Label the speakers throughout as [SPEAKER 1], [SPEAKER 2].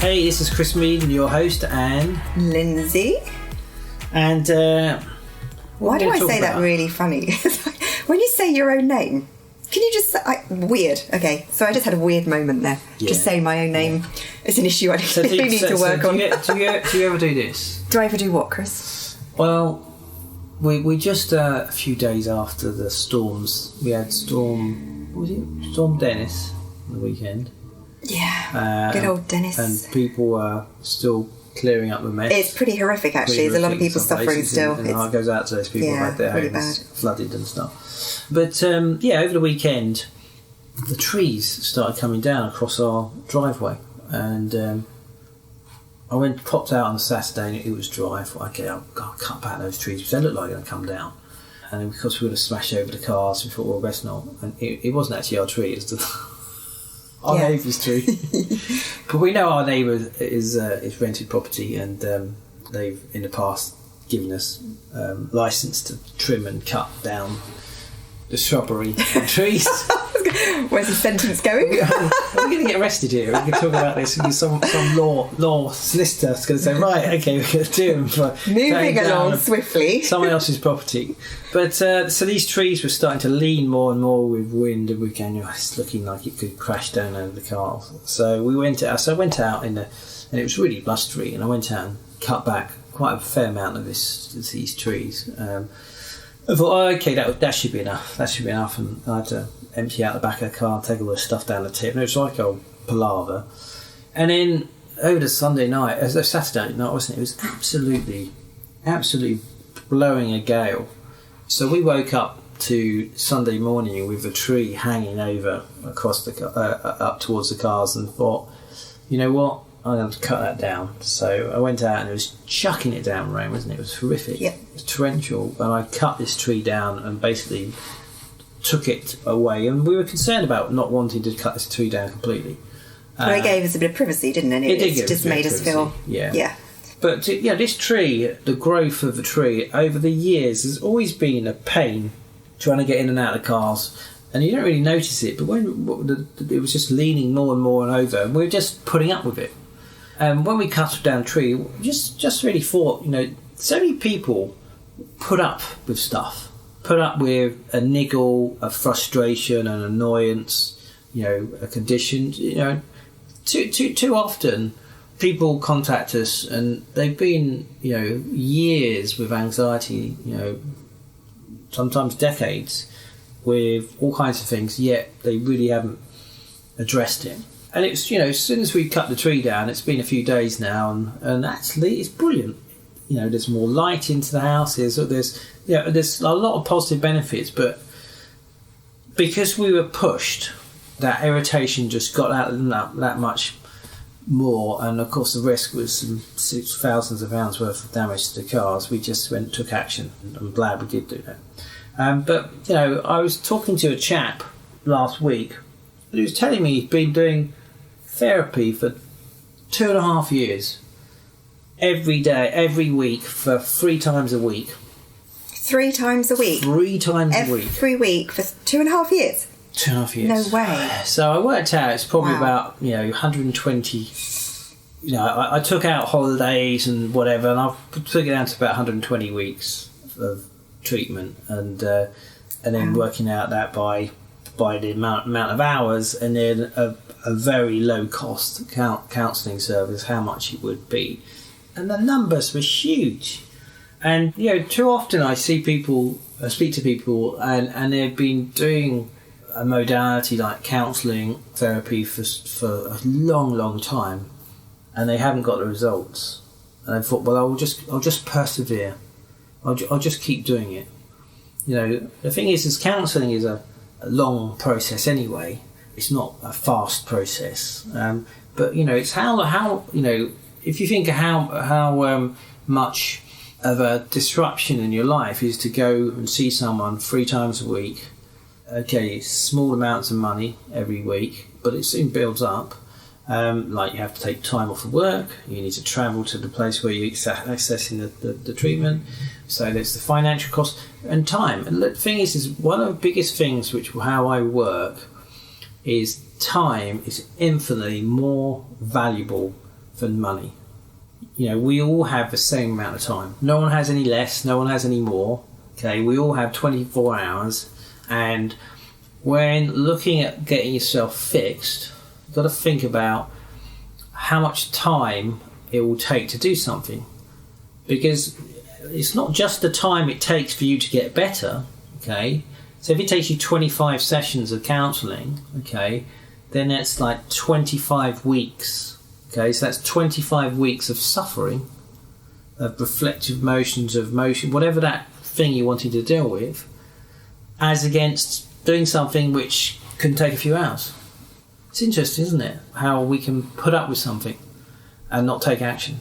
[SPEAKER 1] Hey, this is Chris Mead, your host, and
[SPEAKER 2] Lindsay.
[SPEAKER 1] And
[SPEAKER 2] why do I say that really funny? When you say your own name, can you just say... weird. Okay, so I just had a weird moment there.
[SPEAKER 1] Yeah.
[SPEAKER 2] Just saying my own name is an issue I really need to work on.
[SPEAKER 1] Do you ever do this?
[SPEAKER 2] Do I ever do what, Chris?
[SPEAKER 1] Well, we just a few days after the storms, we had Storm Dennis on the weekend.
[SPEAKER 2] Yeah, good old Dennis.
[SPEAKER 1] And people were still clearing up the mess.
[SPEAKER 2] It's pretty horrific, actually. There's a lot of people suffering still.
[SPEAKER 1] And our heart goes out to those people who had their homes flooded and stuff. But over the weekend, the trees started coming down across our driveway, and I popped out on a Saturday and it was dry. I thought, okay, I'll cut back those trees because they look like they're going to come down. And then because we were going to smash over the cars, we thought, well, best not. And it wasn't actually our tree, it was our neighbour's tree. But we know our neighbour is rented property, and they've in the past given us licence to trim and cut down the shrubbery and trees.
[SPEAKER 2] Where's the sentence going?
[SPEAKER 1] We're going to get arrested here. We're going to talk about this. Some law solicitor is going to say, right, okay, we're going to do them for
[SPEAKER 2] moving along swiftly.
[SPEAKER 1] Someone else's property. But so these trees were starting to lean more and more with wind, and we're going, it's looking like it could crash down over the cars. So we went out. So I went out and it was really blustery, and I went out and cut back quite a fair amount of these trees. I thought, okay, that should be enough. That should be enough, and I had to empty out the back of the car, take all the stuff down the tip. And it was like a palaver. And then over the Saturday night, wasn't it? It was absolutely blowing a gale. So we woke up to Sunday morning with a tree hanging over across up towards the cars, and thought, you know what? I'm going to cut that down. So I went out and it was chucking it down rain, wasn't it? It was horrific.
[SPEAKER 2] Yeah.
[SPEAKER 1] It was torrential. And I cut this tree down and basically took it away. And we were concerned about not wanting to cut this tree down completely.
[SPEAKER 2] Well, it gave us a bit of privacy, didn't it?
[SPEAKER 1] It
[SPEAKER 2] just made us feel...
[SPEAKER 1] Yeah. But this tree, the growth of the tree over the years has always been a pain trying to get in and out of the cars. And you don't really notice it, but when it was just leaning more and more and over, and we were just putting up with it. And when we cut down a tree, just really thought, so many people put up with stuff, put up with a niggle, a frustration, an annoyance, a condition. Too often people contact us and they've been, years with anxiety, sometimes decades, with all kinds of things, yet they really haven't addressed it. And it's, as soon as we cut the tree down, it's been a few days now, and actually it's brilliant. There's more light into the house. There's a lot of positive benefits, but because we were pushed, that irritation just got that much more, and of course the risk was some thousands of pounds worth of damage to the cars. We just took action, and I'm glad we did do that. But I was talking to a chap last week, and he was telling me he'd been doing therapy for 2.5 years, every day, every week, for 3 times a week.
[SPEAKER 2] 3 times a week?
[SPEAKER 1] 3 times a week.
[SPEAKER 2] Every week for 2.5 years?
[SPEAKER 1] 2.5 years.
[SPEAKER 2] No way.
[SPEAKER 1] So I worked out it's probably about 120. I took out holidays and whatever, and I took it down to about 120 weeks of treatment, and then working out that by the amount of hours, and then a very low cost counselling service, how much it would be, and the numbers were huge. And too often I speak to people, and they've been doing a modality like counselling therapy for a long time, and they haven't got the results. And I thought, well, I'll just persevere. I'll just keep doing it. The thing is counselling is a long process anyway. It's not a fast process, but it's how if you think of how much of a disruption in your life is to go and see someone 3 times a week. Okay, small amounts of money every week, but it soon builds up. Like you have to take time off of work, you need to travel to the place where you're accessing the treatment, so there's the financial cost and time. And the thing is one of the biggest things how I work is time is infinitely more valuable for money. You know, we all have the same amount of time. No one has any less, no one has any more. Okay, we all have 24 hours, and when looking at getting yourself fixed, you've got to think about how much time it will take to do something, because it's not just the time it takes for you to get better. Okay, so if it takes you 25 sessions of counselling, okay, then that's like 25 weeks. Okay, so that's 25 weeks of suffering, of reflective motions, of motion, whatever that thing you're wanting to deal with, as against doing something which can take a few hours. It's interesting, isn't it? How we can put up with something and not take action.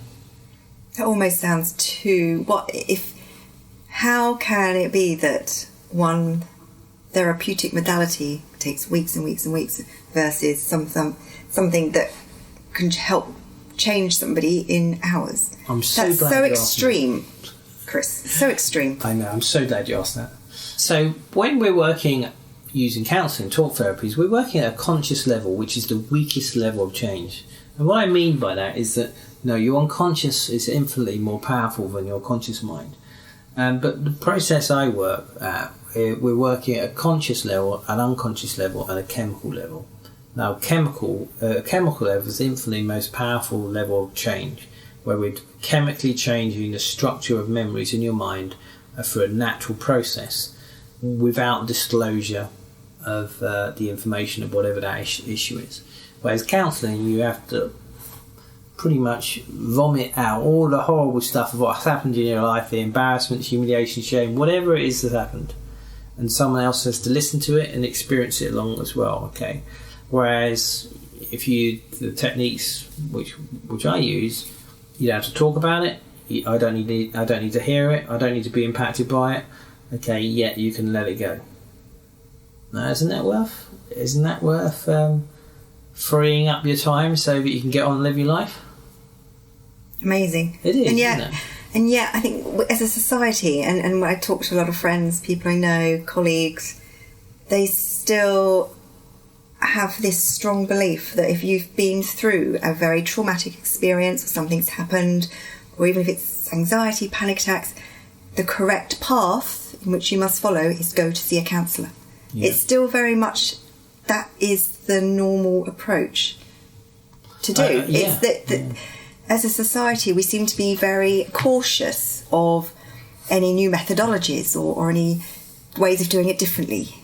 [SPEAKER 2] That almost sounds too... How can it be that one therapeutic modality takes weeks and weeks and weeks versus something that can help change somebody in hours?
[SPEAKER 1] I'm so
[SPEAKER 2] That's
[SPEAKER 1] glad
[SPEAKER 2] so
[SPEAKER 1] you asked
[SPEAKER 2] extreme, Chris. So extreme.
[SPEAKER 1] I know, I'm so glad you asked that. So when we're working using counselling, talk therapies, we're working at a conscious level, which is the weakest level of change. And what I mean by that is that, your unconscious is infinitely more powerful than your conscious mind. But the process I work at, we're working at a conscious level, an unconscious level, and a chemical level. Now, chemical level is the infinitely most powerful level of change, where we're chemically changing the structure of memories in your mind through a natural process, without disclosure of the information of whatever that issue is. Whereas counselling, you have to pretty much vomit out all the horrible stuff of what's happened in your life, the embarrassment, humiliation, shame, whatever it is that happened, and someone else has to listen to it and experience it along as well. Okay. Whereas the techniques which I use, you don't have to talk about it. I don't need to hear it. I don't need to be impacted by it. Okay, yet you can let it go. Now, isn't that worth freeing up your time so that you can get on and live your life?
[SPEAKER 2] Amazing.
[SPEAKER 1] It is,
[SPEAKER 2] isn't
[SPEAKER 1] it?
[SPEAKER 2] And yet, I think as a society, and when I talk to a lot of friends, people I know, colleagues, they still have this strong belief that if you've been through a very traumatic experience, or something's happened, or even if it's anxiety, panic attacks, the correct path in which you must follow is go to see a counsellor. Yeah. It's still very much that is the normal approach to do. It's that as a society we seem to be very cautious of any new methodologies or any ways of doing it differently.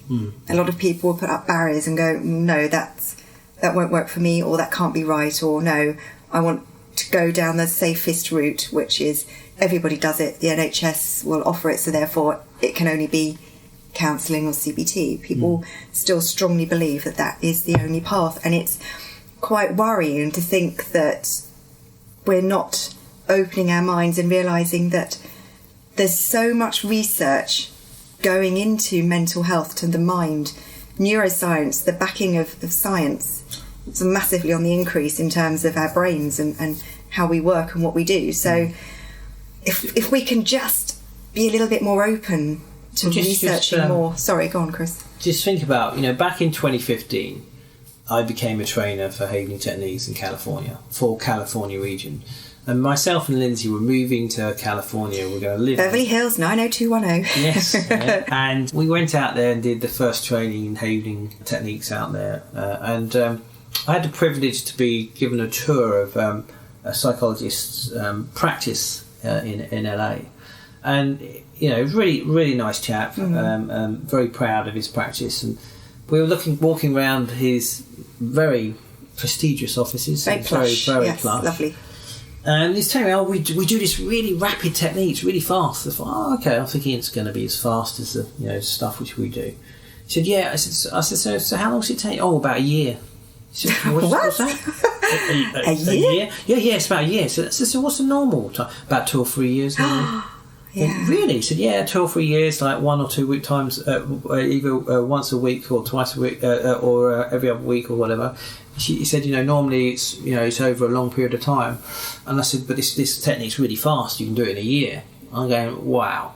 [SPEAKER 2] A lot of people will put up barriers and go, no, that won't work for me, or that can't be right, or no, I want to go down the safest route, which is everybody does it, the NHS will offer it, so therefore it can only be counselling or CBT. People still strongly believe that is the only path, and it's quite worrying to think that we're not opening our minds and realising that there's so much research going into mental health, to the mind, neuroscience, the backing of science. It's massively on the increase in terms of our brains and how we work and what we do. So if we can just be a little bit more open to researching more. Sorry, go on, Chris.
[SPEAKER 1] Just think about, back in 2015, I became a trainer for Havening Techniques in California, for California region. And myself and Lindsay were moving to California. We're going to live
[SPEAKER 2] Beverly Hills 90210.
[SPEAKER 1] Yes, yeah. And we went out there and did the first training in Havening Techniques out there. And I had the privilege to be given a tour of a psychologist's practice in LA. And really, really nice chap. Very proud of his practice. And we were walking around his very prestigious offices.
[SPEAKER 2] Very plush.
[SPEAKER 1] Very plush.
[SPEAKER 2] Lovely.
[SPEAKER 1] And he's telling me, we do this really rapid techniques, really fast. I thought, okay. I'm thinking it's going to be as fast as the stuff which we do. He said, yeah. I said, so how long does it take? Oh, about a year. He said, what's that?
[SPEAKER 2] A year?
[SPEAKER 1] Yeah, it's about a year. So what's the normal time? About 2 or 3 years.
[SPEAKER 2] Yeah.
[SPEAKER 1] Really? He said, yeah, 2 or 3 years, like 1 or 2 week times, either once a week or twice a week, or every other week or whatever. He said, normally it's over a long period of time. And I said, but this technique's really fast. You can do it in a year. I'm going, wow.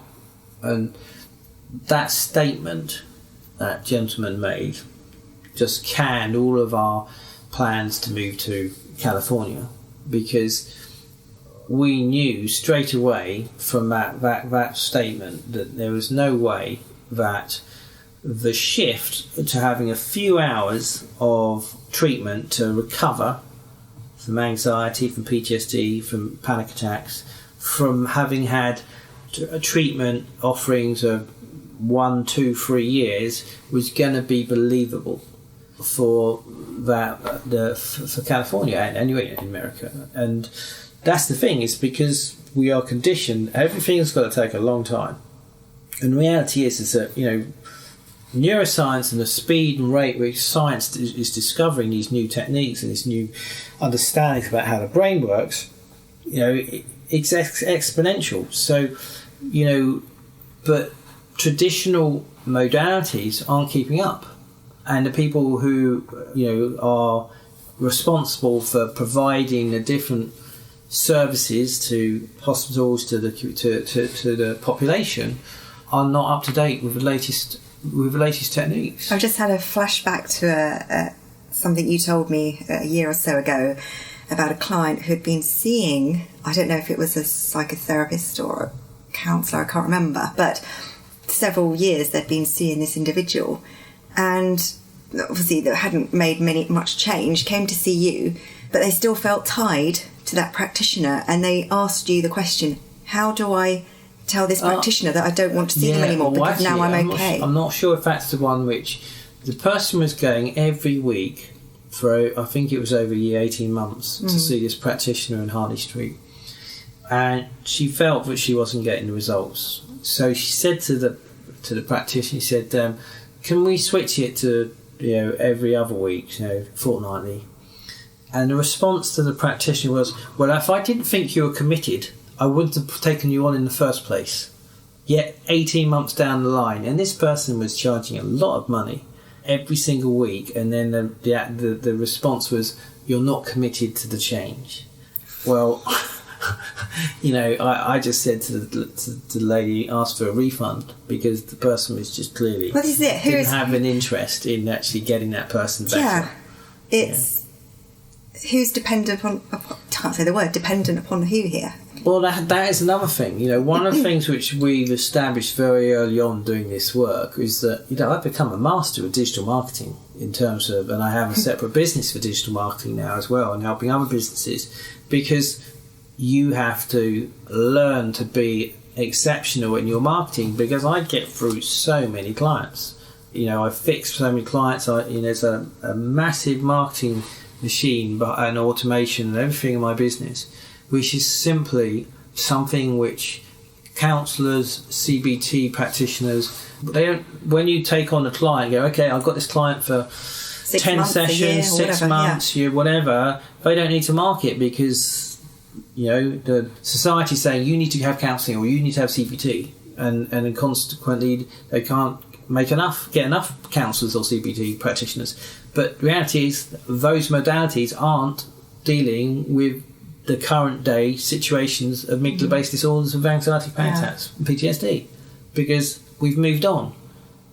[SPEAKER 1] And that statement that gentleman made just canned all of our plans to move to California. because we knew straight away from that statement that there was no way that the shift to having a few hours of treatment to recover from anxiety, from PTSD, from panic attacks, from having had a treatment offerings of 1, 2, 3 years was going to be believable for for California and anyway in America. And that's the thing, is because we are conditioned, everything's got to take a long time. And the reality is that, you know, neuroscience and the speed and rate which science is discovering these new techniques and these new understandings about how the brain works, you know, it's exponential. So, you know, but traditional modalities aren't keeping up. And the people who, you know, are responsible for providing the different services to hospitals, to the population, are not up to date with the latest techniques.
[SPEAKER 2] I've just had a flashback to something you told me a year or so ago about a client who'd been seeing, I don't know if it was a psychotherapist or a counsellor, I can't remember, but several years they'd been seeing this individual, and obviously they hadn't made much change, came to see you, but they still felt tied to that practitioner, and they asked you the question, how do I tell this practitioner that I don't want to see them anymore, because actually, now I'm okay?
[SPEAKER 1] I'm not sure if that's the one which the person was going every week for, I think it was over a year, 18 months, to see this practitioner in Harley Street, and she felt that she wasn't getting the results. So she said to the practitioner, she said, can we switch it to, you know, every other week, you know, fortnightly? And the response to the practitioner was, well, if I didn't think you were committed, I wouldn't have taken you on in the first place. Yet 18 months down the line, and this person was charging a lot of money every single week, and then the response was, you're not committed to the change. Well, you know, I just said to the lady, asked for a refund, because the person was just clearly didn't have an interest in actually getting that person better.
[SPEAKER 2] Yeah, it's who's dependent upon, can't say the word, dependent upon who here?
[SPEAKER 1] Well, that is another thing. You know, one of the things which we've established very early on doing this work is that, you know, I've become a master of digital marketing in terms of, and I have a separate business for digital marketing now as well, and helping other businesses, because you have to learn to be exceptional in your marketing, because I get through so many clients. You know, I fix so many clients. There's a massive marketing machine and automation and everything in my business, which is simply something which counsellors, CBT practitioners, they don't. When you take on a client, you go, okay, I've got this client for 10 sessions, 6 months, whatever. They don't need to market, because, you know, the society's saying you need to have counselling or you need to have CBT, and then consequently they can't get enough counsellors or CBT practitioners. But the reality is those modalities aren't dealing with the current day situations of amygdala-based disorders of anxiety, panic attacks, and PTSD, because we've moved on.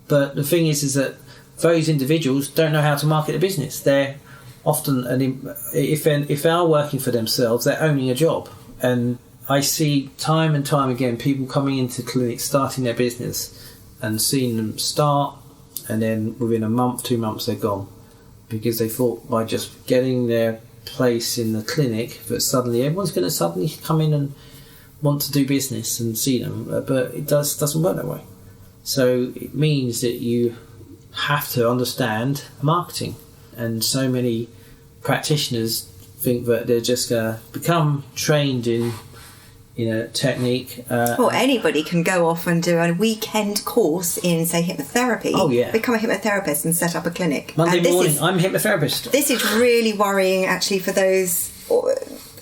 [SPEAKER 1] But the thing is that those individuals don't know how to market a business. They're often, if they are working for themselves, they're owning a job. And I see time and time again people coming into clinics, starting their business, and seeing them start, and then within a month, 2 months, they're gone, because they thought by just getting their place in the clinic that suddenly everyone's going to suddenly come in and want to do business and see them, but it doesn't work that way. So it means that you have to understand marketing, and so many practitioners think that they're just going to become trained in a technique.
[SPEAKER 2] Well, anybody can go off and do a weekend course in, say, hypnotherapy.
[SPEAKER 1] Oh, yeah.
[SPEAKER 2] Become a hypnotherapist and set up a clinic.
[SPEAKER 1] Monday morning, I'm a hypnotherapist.
[SPEAKER 2] This is really worrying, actually, for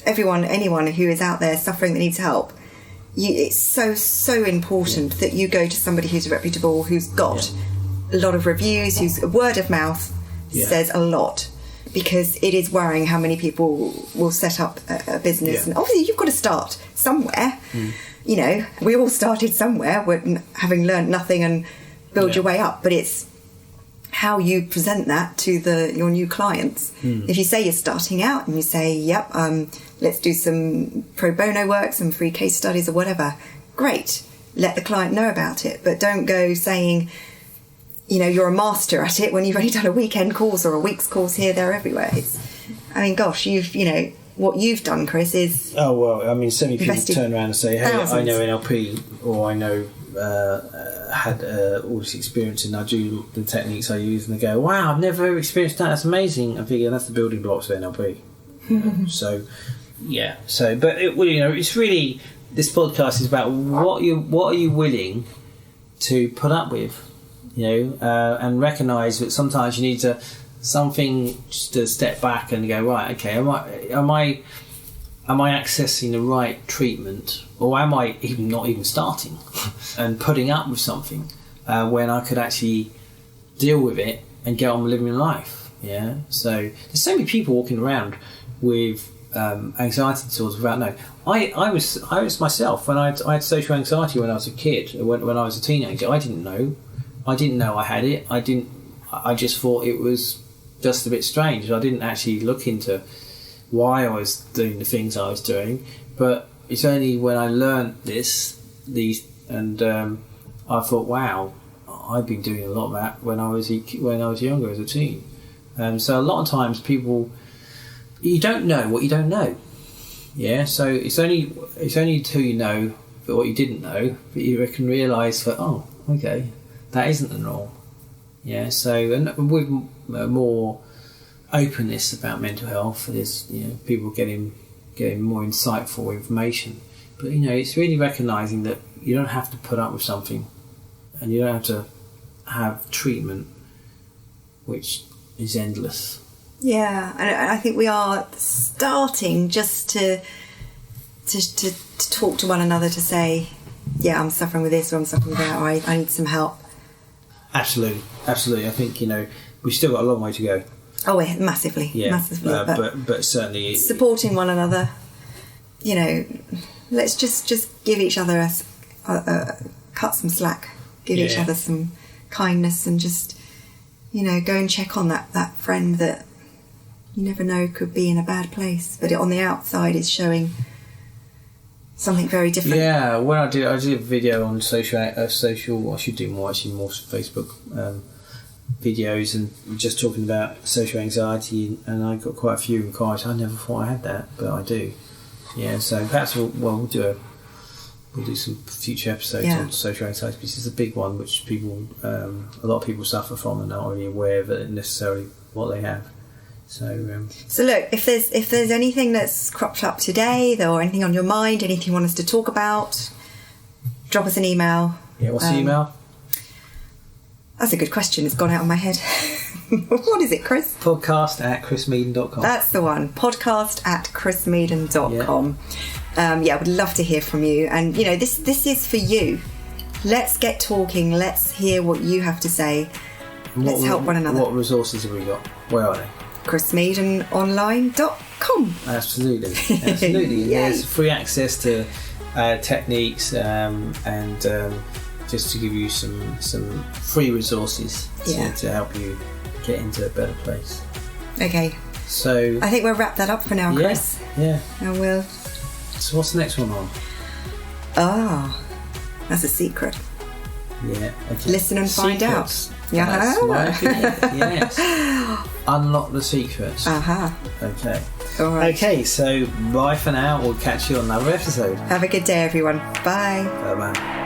[SPEAKER 2] anyone who is out there suffering that needs help. It's so important that you go to somebody who's reputable, who's got a lot of reviews, whose word of mouth says a lot. Because it is worrying how many people will set up a business. And obviously you've got to start somewhere. You know, we all started somewhere, having learned nothing, and build your way up. But it's how you present that to your new clients. If you say you're starting out and you say, let's do some pro bono work, some free case studies or whatever. Great. Let the client know about it, but don't go saying, you're a master at it when you've only done a weekend course or a week's course here, there, everywhere. Gosh, what you've done, Chris, is...
[SPEAKER 1] Oh, well, I mean, so many people turn around and say, hey,
[SPEAKER 2] thousands.
[SPEAKER 1] I know NLP, or I know, had all this experience and I do the techniques I use, and they go, wow, I've never experienced that, that's amazing. I'm thinking that's the building blocks of NLP. But it's really, this podcast is about what are you willing to put up with, and recognise that sometimes you need something just to step back and go, right, okay, am I accessing the right treatment, or am I not even starting and putting up with something when I could actually deal with it and get on with living life? Yeah. So there's so many people walking around with anxiety disorders without knowing. I was myself when I had social anxiety when I was a kid. When I was a teenager, I didn't know I had it. I just thought it was just a bit strange. I didn't actually look into why I was doing the things I was doing. But it's only when I learned I thought, wow, I've been doing a lot of that when I was younger as a teen. So a lot of times people, you don't know what you don't know. Yeah. So it's only until you know what you didn't know that you can realise that, oh, okay, that isn't the norm. Yeah. So, and with more openness about mental health, there's people getting more insightful information. But it's really recognising that you don't have to put up with something, and you don't have to have treatment which is endless. Yeah, and I think we are starting just to talk to one another, to say, yeah, I'm suffering with this, or I'm suffering with that, or I need some help. Absolutely. I think we've still got a long way to go. Oh, massively. But certainly supporting one another. Let's just give each other cut some slack, give each other some kindness, and just go and check on that friend that you never know could be in a bad place, but on the outside is showing something very different. Yeah, when I did a video on social. I should do more Facebook videos, and just talking about social anxiety, and I got quite a few inquiries. I never thought I had that, but I do. Yeah, so perhaps we'll do some future episodes on social anxiety, because it's a big one which a lot of people suffer from and aren't really aware of it necessarily what they have. So look, if there's anything that's cropped up today, or anything on your mind, anything you want us to talk about, drop us an email. Yeah, what's the email? That's a good question. It's gone out of my head. What is it, Chris? podcast@chrismeaden.com. That's the one. podcast@chrismeaden.com. I would love to hear from you. And, this is for you. Let's get talking. Let's hear what you have to say. Let's help one another. What resources have we got? Where are they? chrismeadenonline.com. Absolutely. And there's free access to techniques and just to give you some free resources to help you get into a better place. Okay. So I think we'll wrap that up for now, Chris. Yeah. I will. So what's the next one on? That's a secret. Yeah. Okay. Listen and find out. That's my opinion. Yes. Unlock the secrets. Okay. All right. Okay, so bye for now. We'll catch you on another episode. Have a good day, everyone. Bye. Bye-bye.